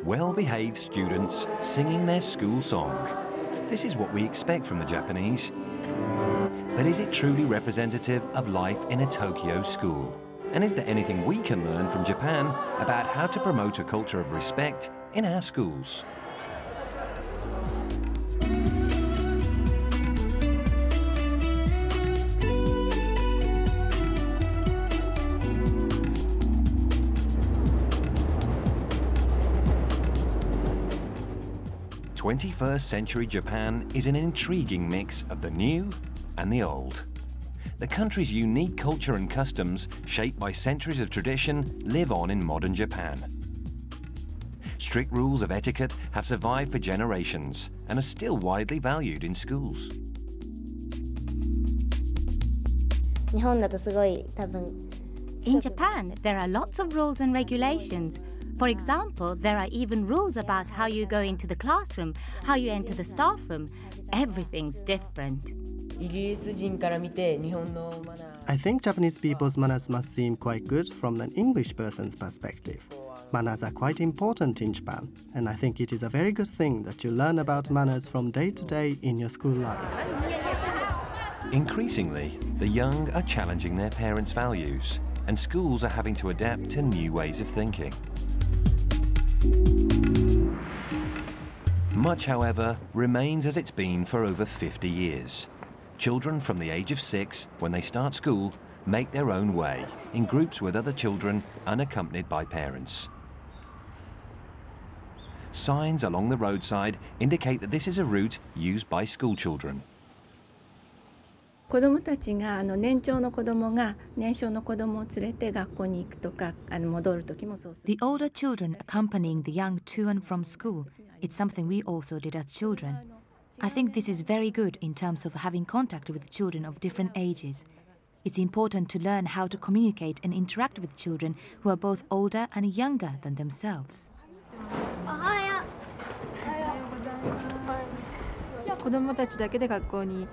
Well-behaved students singing their school song. This is what we expect from the Japanese. But is it truly representative of life in a Tokyo school? And is there anything we can learn from Japan about how to promote a culture of respect in our schools? Twenty-first century Japan is an intriguing mix of the new and the old. The country's unique culture and customs, shaped by centuries of tradition, live on in modern Japan. Strict rules of etiquette have survived for generations and are still widely valued in schools. 日本だとすごい多分 In Japan, there are lots of rules and regulations. For example, there are even rules about how you go into the classroom, how you enter the staff room. Everything's different. I think Japanese people's manners must seem quite good from an English person's perspective. Manners are quite important in Japan, and I think it is a very good thing that you learn about manners from day to day in your school life. Increasingly, the young are challenging their parents' values, and schools are having to adapt to new ways of thinking. Much, however, remains as it's been for over 50 years. Children from the age of 6, when they start school, make their own way in groups with other children unaccompanied by parents. Signs along the roadside indicate that this is a route used by school children. 子どもたちが年長の子どもが年少の子どもを連れて学校に行くとか戻る時もそうする。 The older children accompanying the young to and from school, it's something we also did as children. I think this is very good in terms of having contact with children of different ages. It's important to learn how to communicate and interact with children who are both older and younger than themselves. 子どもたちだけで学校に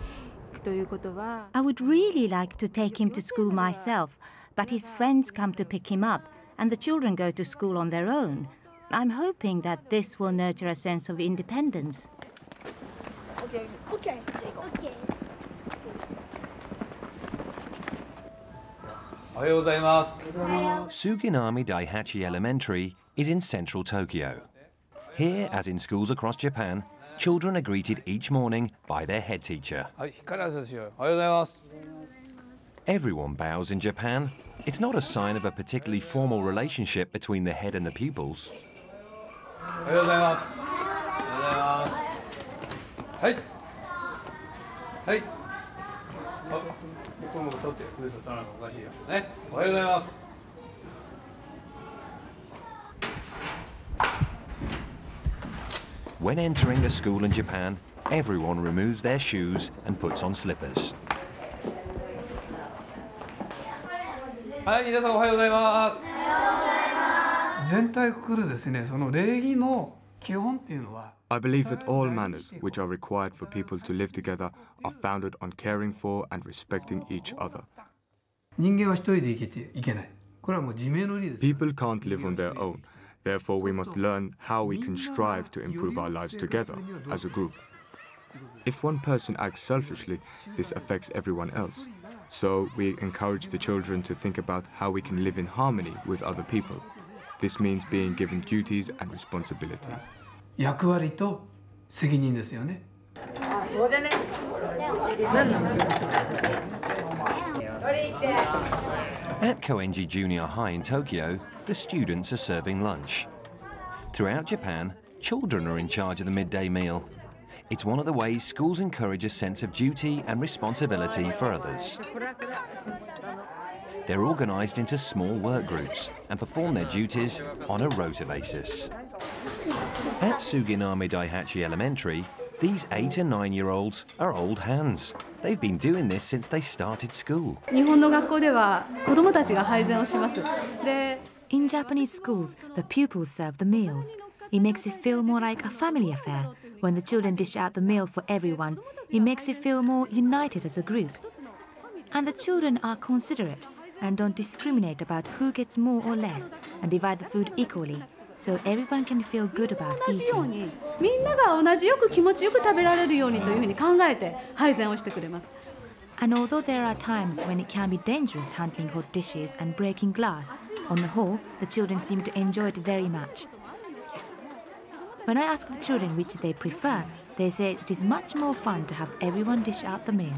I would really like to take him to school myself, but his friends come to pick him up, and the children go to school on their own. I'm hoping that this will nurture a sense of independence. Okay. Suginami Daihachi Elementary is in central Tokyo. Here, as in schools across Japan, children are greeted each morning by their head teacher. Everyone bows in Japan. It's not a sign of a particularly formal relationship between the head and the pupils. When entering a school in Japan, everyone removes their shoes and puts on slippers. はい、皆さんおはようございます。全体くくるですね、その礼儀の基本っていうのは I believe that all manners which are required for people to live together are founded on caring for and respecting each other. 人間は一人で生きていけない。これはもう自明の理です。 People can't live on their own. Therefore, we must learn how we can strive to improve our lives together as a group. If one person acts selfishly, this affects everyone else. So we encourage the children to think about how we can live in harmony with other people. This means being given duties and responsibilities. 役割と責任ですよね。 At Koenji Junior High in Tokyo, the students are serving lunch. Throughout Japan, children are in charge of the midday meal. It's one of the ways schools encourage a sense of duty and responsibility for others. They're organised into small work groups and perform their duties on a rota basis. At Suginami Daihachi Elementary, these 8 and 9-year-olds are old hands. They've been doing this since they started school. 日本の学校では子どもたちが配膳をします。で In Japanese schools, the pupils serve the meals. It makes it feel more like a family affair. When the children dish out the meal for everyone, it makes it feel more united as a group. And the children are considerate. and don't discriminate about who gets more or less and divide the food equally so everyone can feel good about eating. みんなが同じよく気持ちよく食べられるようにというふうに考えて配膳をしてくれます。 And although there are times when it can be dangerous handling hot dishes and breaking glass, on the whole, the children seem to enjoy it very much. When I ask the children which they prefer, they say it is much more fun to have everyone dish out the meal.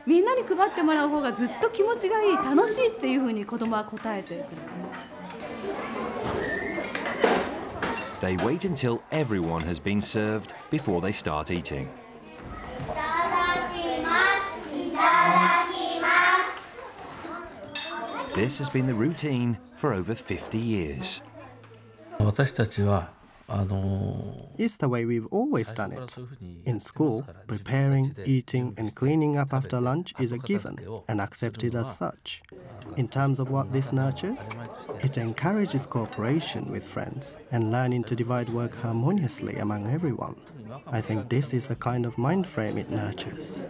みんなに配ってもらう方がずっと気持ちがいい、楽しいっていうふうに子供は答えてくれます。 They wait until everyone has been served before they start eating. This has been the routine for over 50 years. 私たちはIt's the way we've always done it. In school, preparing, eating, and cleaning up after lunch is a given and accepted as such. In terms of what this nurtures, it encourages cooperation with friends and learning to divide work harmoniously among everyone. I think this is the kind of mind frame it nurtures.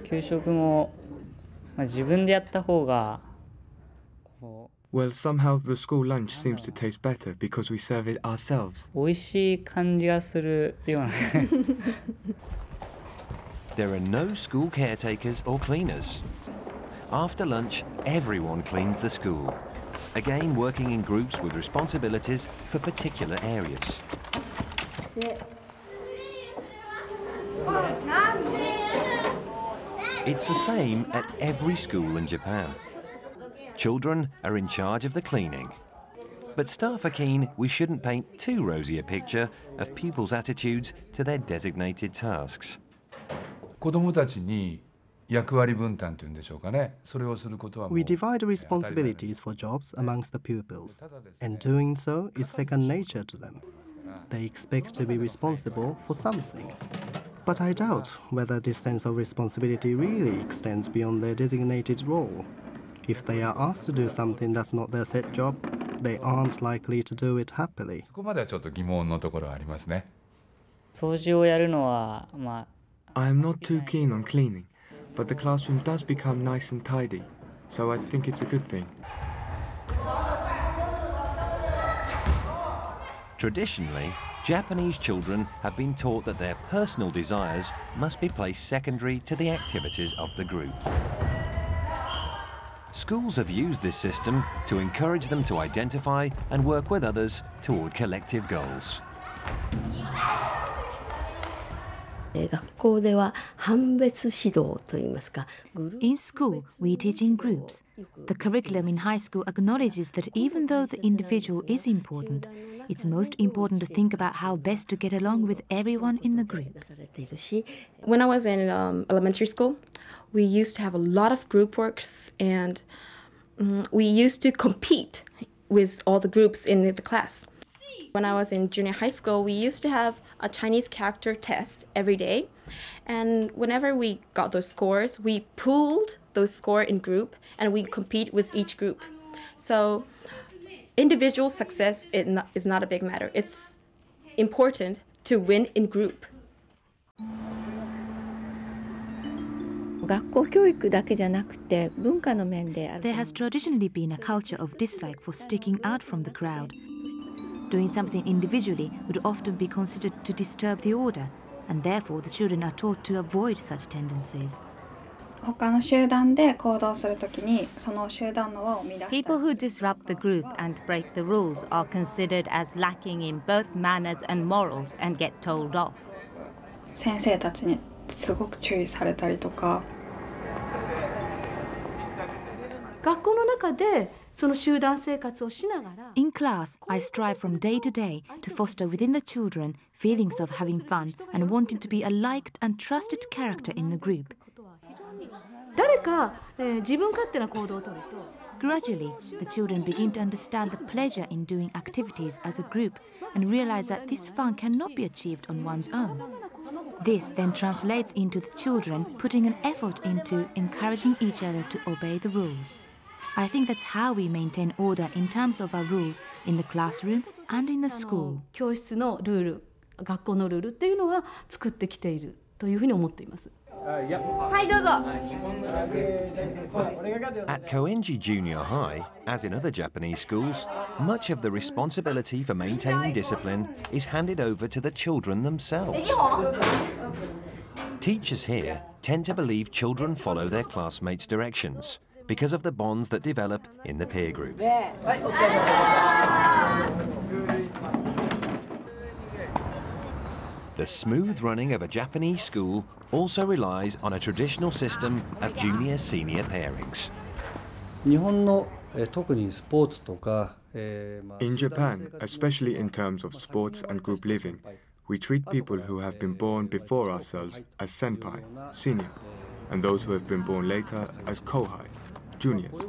給食も自分でやった方が Well, somehow the school lunch seems to taste better because we serve it ourselves. 美味しい感じがするような。There are no school caretakers or cleaners. After lunch, everyone cleans the school, again working in groups with responsibilities for particular areas. It's the same at every school in Japan. Children are in charge of the cleaning. But staff are keen we shouldn't paint too rosy a picture of pupils' attitudes to their designated tasks. 子どもたちに役割分担というんでしょうかね。それをすることはもう We divide responsibilities for jobs amongst the pupils, and doing so is second nature to them. They expect to be responsible for something. But I doubt whether this sense of responsibility really extends beyond their designated role. If they are asked to do something that's not their set job, they aren't likely to do it happily. そこまではちょっと疑問のところはありますね。掃除をやるのはI am not too keen on cleaning, but the classroom does become nice and tidy, so I think it's a good thing. Traditionally, Japanese children have been taught that their personal desires must be placed secondary to the activities of the group. Schools have used this system to encourage them to identify and work with others toward collective goals. 学校では班別指導といいますか。In school, we teach in groups. The curriculum in high school acknowledges that even though the individual is important, it's most important to think about how best to get along with everyone in the group. When I was in elementary school, we used to have a lot of group works, and we used to compete with all the groups in the class. When I was in junior high school, we used to have a Chinese character test every day. And whenever we got those scores, we pooled those scores in group and we compete with each group. So individual success is not a big matter. It's important to win in group. 学校教育だけじゃなくて文化の面である。 There has traditionally been a culture of dislike for sticking out from the crowd. Doing something individually would often be considered to disturb the order, and therefore the children are taught to avoid such tendencies. 他の集団で行動するときにその集団の輪を乱した。 People who disrupt the group and break the rules are considered as lacking in both manners and morals and get told off. 先生たちにすごく注意されたりとか。学校の中でその集団生活をしながら In class, I strive from day to day to foster within the children feelings of having fun and wanting to be a liked and trusted character in the group. 誰か、自分勝手な行動をとると Gradually, the children begin to understand the pleasure in doing activities as a group and realize that this fun cannot be achieved on one's own. This then translates into the children putting an effort into encouraging each other to obey the rules. I think that's how we maintain order in terms of our rules in the classroom and in the school. 教室のルール、学校のルールっていうのは作ってきているというふうに思っています。はい、どうぞ。At Koenji Junior High, as in other Japanese schools, much of the responsibility for maintaining discipline is handed over to the children themselves. Teachers here tend to believe children follow their classmates' directions because of the bonds that develop in the peer group. The smooth running of a Japanese school also relies on a traditional system of junior-senior pairings. In Japan, especially in terms of sports and group living, we treat people who have been born before ourselves as senpai, senior, and those who have been born later as kohai, juniors.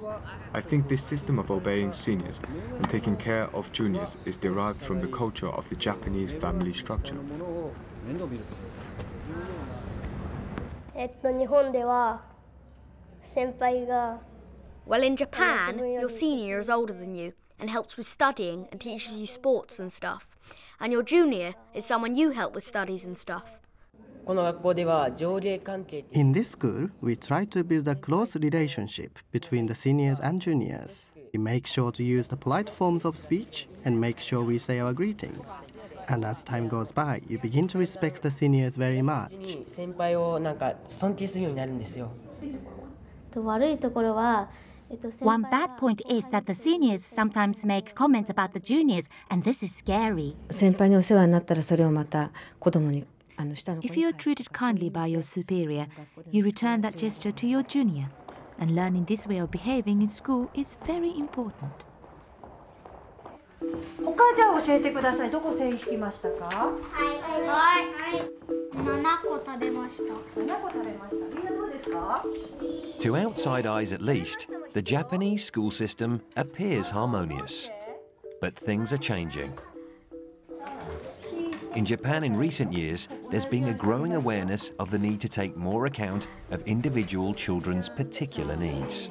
I think this system of obeying seniors and taking care of juniors is derived from the culture of the Japanese family structure. 日本では先輩が Well, in Japan, your senior is older than you and helps with studying and teaches you sports and stuff. And your junior is someone you help with studies and stuff. In this school, we try to build a close relationship between the seniors and juniors. We make sure to use the polite forms of speech and make sure we say our greetings. And as time goes by, you begin to respect the seniors very much. 悪いところは One bad point is that the seniors sometimes make comments about the juniors, and this is scary. If you are treated kindly by your superior, you return that gesture to your junior. And learning this way of behaving in school is very important. 他じゃあ教えてください。どこ線引きましたか？はい。7個食べました。7個食べました。みんなどうですか？ To outside eyes at least, the Japanese school system appears harmonious. But things are changing. In Japan in recent years, there's been a growing awareness of the need to take more account of individual children's particular needs.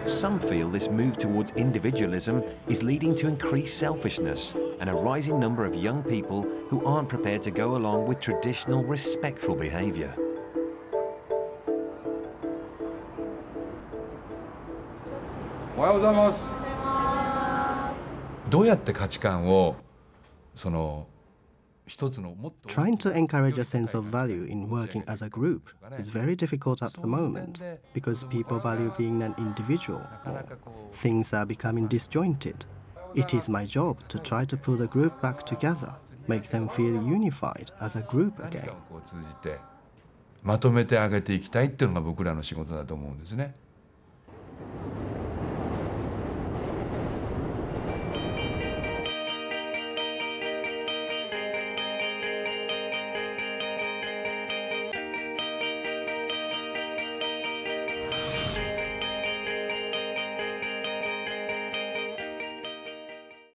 Some feel this move towards individualism is leading to increased selfishness and a rising number of young people who aren't prepared to go along with traditional respectful behaviour. おはようございます。どうやって価値観を一つのもっと Trying to encourage a sense of value in working as a group is very difficult at the moment because people value being an individual more. Things are becoming disjointed. It is my job to try to pull the group back together, make them feel unified as a group again. まとめてあげていきたいっていうのが僕らの仕事だと思うんですね。